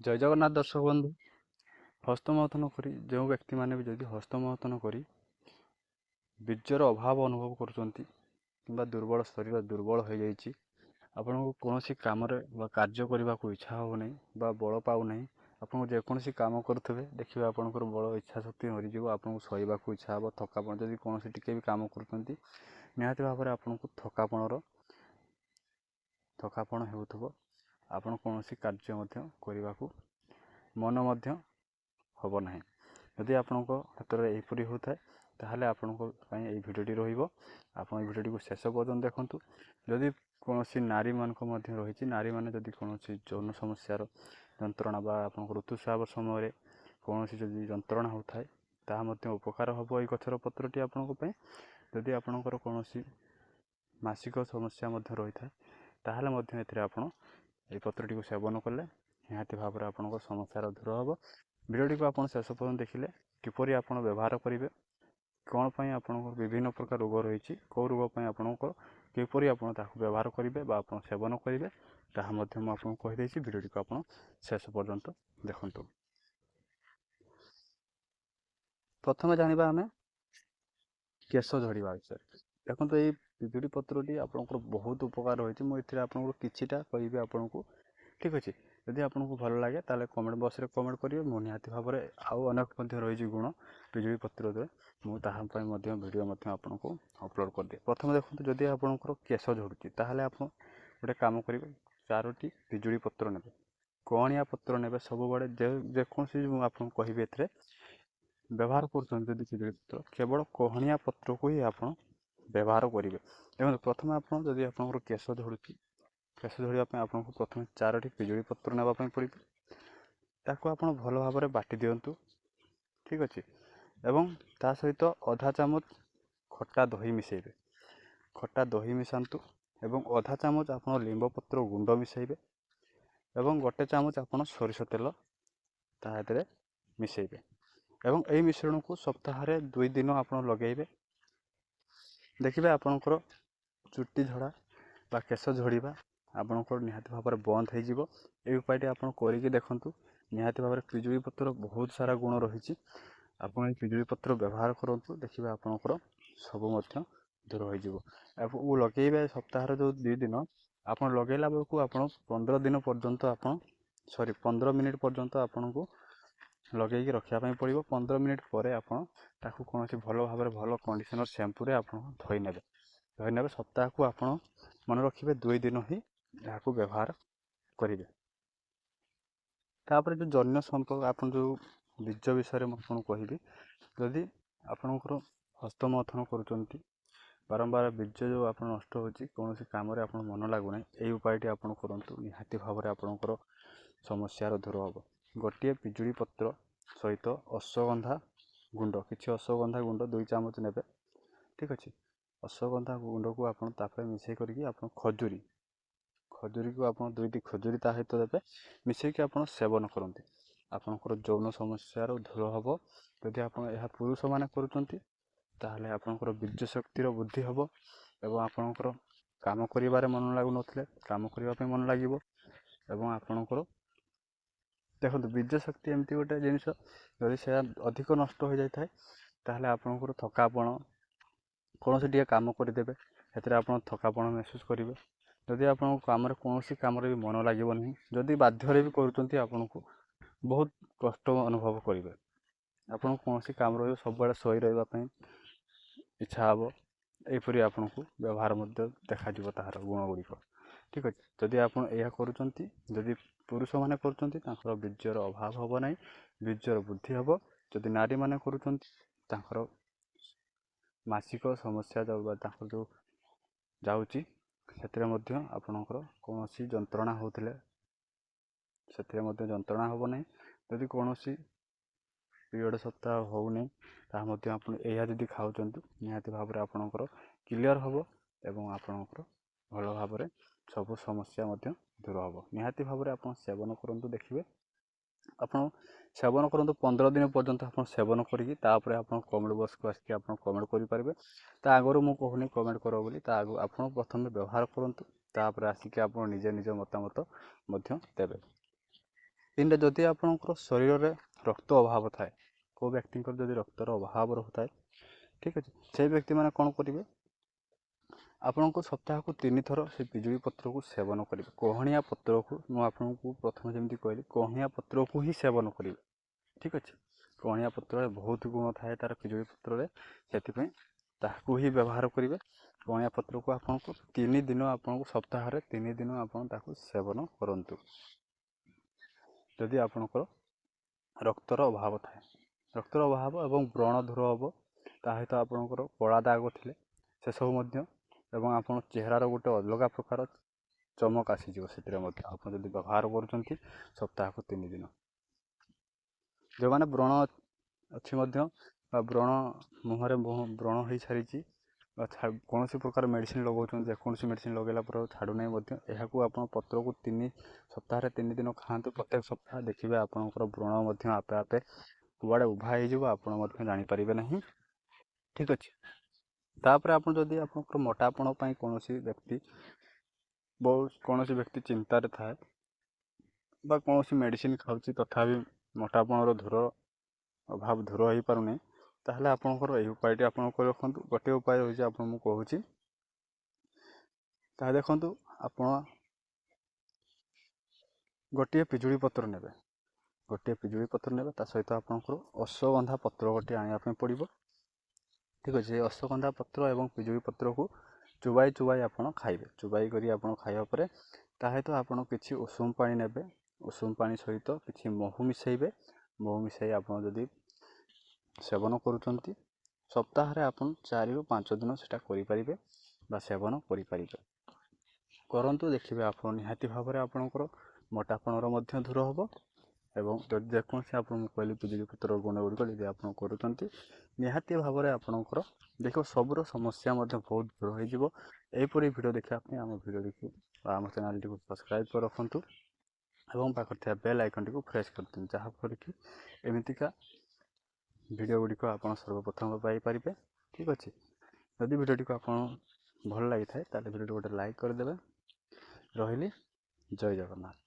जय जगन्नाथ दर्शक बंधु हस्तमथन करी जो व्यक्ति माने भी जदि हस्तमथन करी बीजर अभाव अनुभव कर दुर्बल शरीर दुर्बल हो जाइए आपन को कौन कम कार्य करने को इच्छा हो नहीं बल पाऊना आपको जेकोसी कम करुवे देखिए आपंकर बल इच्छा शक्ति मरीज आपको शोवा इच्छा हे थकापन जब कौन टी भी कम कर निहती भाव में आपन को थकापन हो आपन कौन कार्य करने को मन हम ना जदि आपण हाथ में यहपरी होता है ताहले आपण भिडियोटी रहा भिडियोटी को शेष पर्यटन देखूँ जदि कौन नारी मानक रही नारी मैंने जदि कौन यौन समस्यार जंत्रणा आप ऋतुस्राव समय कौन जदि जंत्रणा होता है ताहा उपकार हम ये गचर पत्रटी आपण जदि आपणकर कौन मासिक समस्या रही था ताहले आपण ये पत्रटी को सेवन कले निहाती भाव में आपंकर समस्यार दूर हम भिडियोटी को आप शेष पर्यटन देखिले किपरि आप व्यवहार करेंगे कौन पर आपन विभिन्न प्रकार रोग रही कौ रोग आपंकर किपरि आप व्यवहार करेंगे आप सेवन करेंगे ताहा आपको कहीदे भिडियोटी को आप शेष पर्यंत देखूँ। प्रथम जाना आम केश झड़वा विषय देखो ये पिजुड़ी पत्रटी आपंकर बहुत उपकार रही मुझे आपको किछिटा कहि आपन को ठीक अच्छे जदि आपको भल लगे ताले कमेंट बॉक्स रे कमेंट करेंगे मु निहाती भाव में आउ अनेक रही गुण पिजुड़ी पत्र मुझे वीडियो आपको अपलोड कर दिए। प्रथम देखो जदि आपंकर केश झड़ुची ताहले आप गोटे काम करेंगे 4टी पिजुड़ी पत्र ने कणिया पत्र ने सब बड़े जेकोसी आपको कहि ए व्यवहार कर पिजुड़ी पत्र केवल कहणिया पत्र को ही आप व्यवहार करेंगे। देखो प्रथम आप जदि आपंकर केश झड़ुची केश झड़ापी आपको प्रथम 4टी पिजुड़ी पत्र नापी पड़े ताको आप भल भाव में बाटी दिंतु ठीक अच्छे एवं ता सहित अधा चामच खट्टा दही मिसेबे खट्टा दही मिसातु एवं अधा चामच आप लिंब पत्र गुंड मिसेबे एवं गोटे चामच आप सोरिष तेल तादे मिसेबे एवं यही मिश्रण को सप्ताह 2 दिन आप लगेबे देखिए आपणकर चुट्टी झड़ा बा केश झड़वा आपंकर निहाती भाव में बंद हो उपायटी आप करके देखूँ निहाती भाव में पिजुड़ी पत्र बहुत सारा गुण रही आप पिजुड़ी पत्र व्यवहार करूँ देखिए आपंकर सब दूर हो लगे सप्ताह जो 2 दिन आप लगेला बेलू आप 15 दिन पर्यंत आप 15 मिनिट पर्यंत आपन को लगे रखापी पड़ो 15 मिनिट पर आपको कौन भल भाव में भल कंडीशनर शैम्पू आप धोई ने सप्ताह को आप मन रखिए 2 दिन ही यहाँ व्यवहार करेंगे। तापर जो जन्य संपर्क आप जो बीज विषय में आपको कहि जदि आपंकर हस्तमथन कर बारंबार बीज जो आप नष्ट हो कौन कम आप मन लगुना यही उपायटी आप करूँ निहाती भाव में आपंकर समस्यार दूर हम गोटे पिजुड़ी पत्र सहित अश्वगंधा गुंड किसी अश्वगंधा गुंड 2 चामच ने ठीक अच्छे अश्वगंधा गुंड को आप मिसे करके खजूरी खजूरी को आप 2टी खजूरी ता सहित देते मिसेक आप सेवन करते आपंकर यौन समस्यार दूर हम जदि आप पुरुष मैंने करें आपंकर बीज शक्तिर वृद्धि हम एवं आपंकर काम कर मन लगुन कम करने मन लगे एवं आपंकर देखो बीज शक्ति एमती गोटे जिनस जदि से अधिक नष्ट हो जाए ताहले आपंकर थकापन कौन टी कम करदे से आप थकापन महसूस करेंगे जदि आप कम कौन कम भी मन लगे नहीं जदि बाध्य भी करुँच आपन को बहुत कष्ट अनुभव करेंगे आपन कौन कम रही सब शई रही इच्छा हे यहपरी आपन को व्यवहार देखा तार गुण गुड़िक ठीक अच्छे जदि आप करुँच पुरुष मैंने कर बीजर अभाव हम ना बीजर वृद्धि हम जदि नारी मैंने कर मासिक समस्या जो जाऊँगी से आपणकर कौन जंत्रणा होते जंत्रणा हम ना जदि कौन पीरियड सप्ताह होनी आप जदि खाऊँ निहाती भाव में आपणकर क्लीयर हम एवं आपणकर भल भाव में सब समस्या दूर हम निहाती भाव में आप सेवन करूँ देखिए आप सेवन करूँ 15 दिन पर्यंत आप सेवन करेंगे कमेंट बॉक्स को आसिक आप कमेंट करेंगे आगु मुझे कहूनी कमेंट करो बोली आप प्रथम व्यवहार करूँ आसिक आप निजे निज मतामत देवे। ତିନିଟା, ଯଦି ଆପଣଙ୍କର ଶରୀରରେ ରକ୍ତ ଅଭାବ ଥାଏ, କେଉଁ ବ୍ୟକ୍ତିଙ୍କର ଯଦି ରକ୍ତର ଅଭାବ ରହୁଥାଏ, ଠିକ୍ ଅଛି, ସେଇ ବ୍ୟକ୍ତିମାନେ କ'ଣ କରିବେ, ଆପଣଙ୍କୁ ସପ୍ତାହକୁ 3 ଥର ସେ ପିଜୁଳି ପତ୍ରକୁ ସେବନ କରିବେ। କହଣିଆ ପତ୍ରକୁ ମୁଁ ଆପଣଙ୍କୁ ପ୍ରଥମେ ଯେମିତି କହିଲି, କହଣିଆ ପତ୍ରକୁ ହିଁ ସେବନ କରିବେ, ଠିକ୍ ଅଛି। କହଣିଆ ପତ୍ରରେ ବହୁତ ଗୁଣ ଥାଏ ତା'ର ପିଜୁଳି ପତ୍ରରେ, ସେଥିପାଇଁ ତାହାକୁ ହିଁ ବ୍ୟବହାର କରିବେ। କହଣିଆ ପତ୍ରକୁ ଆପଣଙ୍କୁ 3 ଦିନ, ଆପଣଙ୍କୁ ସପ୍ତାହରେ 3 ଦିନ ଆପଣ ତାକୁ ସେବନ କରନ୍ତୁ। ଯଦି ଆପଣଙ୍କର ରକ୍ତର ଅଭାବ ଥାଏ, ରକ୍ତର ଅଭାବ ଏବଂ ବ୍ରଣ ଦୂର ହେବ, ତା ସହିତ ଆପଣଙ୍କର କଳା ଦାଗ ଥିଲେ ସେସବୁ ମଧ୍ୟ, ଏବଂ ଆପଣ ଚେହେରାର ଗୋଟେ ଅଲଗା ପ୍ରକାର ଚମକ ଆସିଯିବ ସେଥିରେ ମଧ୍ୟ, ଆପଣ ଯଦି ବ୍ୟବହାର କରୁଛନ୍ତି ସପ୍ତାହକୁ 3 ଦିନ। ଯେଉଁମାନେ ବ୍ରଣ ଅଛି ମଧ୍ୟ, ବା ବ୍ରଣ ମୁହଁରେ ବ୍ରଣ ହୋଇସାରିଛି, ବା କୌଣସି ପ୍ରକାର ମେଡ଼ିସିନ୍ ଲଗାଉଛନ୍ତି, ଯେକୌଣସି ମେଡ଼ିସିନ୍ ଲଗାଇଲା ପରେ ଛାଡ଼ୁନାହିଁ ମଧ୍ୟ, ଏହାକୁ ଆପଣ ପତ୍ରକୁ ସପ୍ତାହରେ 3 ଦିନ ଖାଆନ୍ତୁ। ପ୍ରତ୍ୟେକ ସପ୍ତାହ ଦେଖିବେ ଆପଣଙ୍କର ବ୍ରଣ ମଧ୍ୟ ଆପେ ଆପେ କୁଆଡ଼େ ଉଭା ହେଇଯିବ, ଆପଣ ମଧ୍ୟ ଜାଣିପାରିବେ ନାହିଁ, ଠିକ୍ ଅଛି। ତାପରେ ଆପଣ ଯଦି ଆପଣଙ୍କର ମୋଟାପଣ ପାଇଁ କୌଣସି ବ୍ୟକ୍ତି ଚିନ୍ତାରେ ଥାଏ, ବା କୌଣସି ମେଡ଼ିସିନ୍ ଖାଉଛି ତଥାପି ମୋଟାପଣର ଅଭାବ ଦୂର ହୋଇପାରୁନି, ତାହେଲେ ଆପଣଙ୍କର ଏହି ଉପାୟଟି ଆପଣ କରି ରଖନ୍ତୁ। ଗୋଟିଏ ଉପାୟ ହେଉଛି ଆପଣ ମୁଁ କହୁଛି, ତାହା ଦେଖନ୍ତୁ, ଆପଣ ଗୋଟିଏ ପିଜୁଳି ପତ୍ର ନେବେ, ତା ସହିତ ଆପଣଙ୍କର ଅଶ୍ୱଗନ୍ଧା ପତ୍ର ଗୋଟିଏ ଆଣିବା ପାଇଁ ପଡ଼ିବ, ଠିକ୍ ଅଛି। ଅଶ୍ୱଗନ୍ଧା ପତ୍ର ଏବଂ ପିଜୁଳି ପତ୍ରକୁ ଚୋବାଇ ଆପଣ ଖାଇବେ। ଚୋବାଇ କରି ଆପଣ ଖାଇବା ପରେ ତା ସହିତ ଆପଣ କିଛି ଉଷୁମ ପାଣି ନେବେ, ଉଷୁମ ପାଣି ସହିତ କିଛି ମହୁ ମିଶାଇବେ। ମହୁ ମିଶାଇ ଆପଣ ଯଦି ସେବନ କରୁଛନ୍ତି, ସପ୍ତାହରେ ଆପଣ 4 ରୁ 5 ଦିନ ସେଟା କରିପାରିବେ ବା ସେବନ କରିପାରିବେ। କରନ୍ତୁ, ଦେଖିବେ ଆପଣ ନିହାତି ଭାବରେ ଆପଣଙ୍କର ମୋଟାପଣର ମଧ୍ୟ ଦୂର ହେବ, ଏବଂ ଯଦି ଯେକୌଣସି ଆପଣ ମୁଁ କହିଲି ପିଜୁଳି ପତ୍ରର ଗୁଣ ଗୁଡ଼ିକ ଯଦି ଆପଣ କରୁଛନ୍ତି, ନିହାତି ଭାବରେ ଆପଣଙ୍କର ଦେଖିବ ସବୁର ସମସ୍ୟା ମଧ୍ୟ ବହୁତ ଦୂର ହୋଇଯିବ। ଏହିପରି ଭିଡ଼ିଓ ଦେଖିବା ପାଇଁ ଆମ ଭିଡ଼ିଓଟିକୁ ବା ଆମ ଚ୍ୟାନେଲ୍ଟିକୁ ସବସ୍କ୍ରାଇବ୍ କରି ରଖନ୍ତୁ, ଏବଂ ପାଖରେ ଥିବା ବେଲ୍ ଆଇକନ୍ଟିକୁ ପ୍ରେସ୍ କରିଦିଅନ୍ତୁ, ଯାହାଫଳରେ କି ଏମିତିକା ଭିଡ଼ିଓ ଗୁଡ଼ିକ ଆପଣ ସର୍ବପ୍ରଥମ ପାଇପାରିବେ, ଠିକ୍ ଅଛି। ଯଦି ଭିଡ଼ିଓଟିକୁ ଆପଣ ଭଲ ଲାଗିଥାଏ, ତାହେଲେ ଭିଡ଼ିଓଟି ଗୋଟେ ଲାଇକ୍ କରିଦେବେ। ରହିଲି, ଜୟ ଜଗନ୍ନାଥ।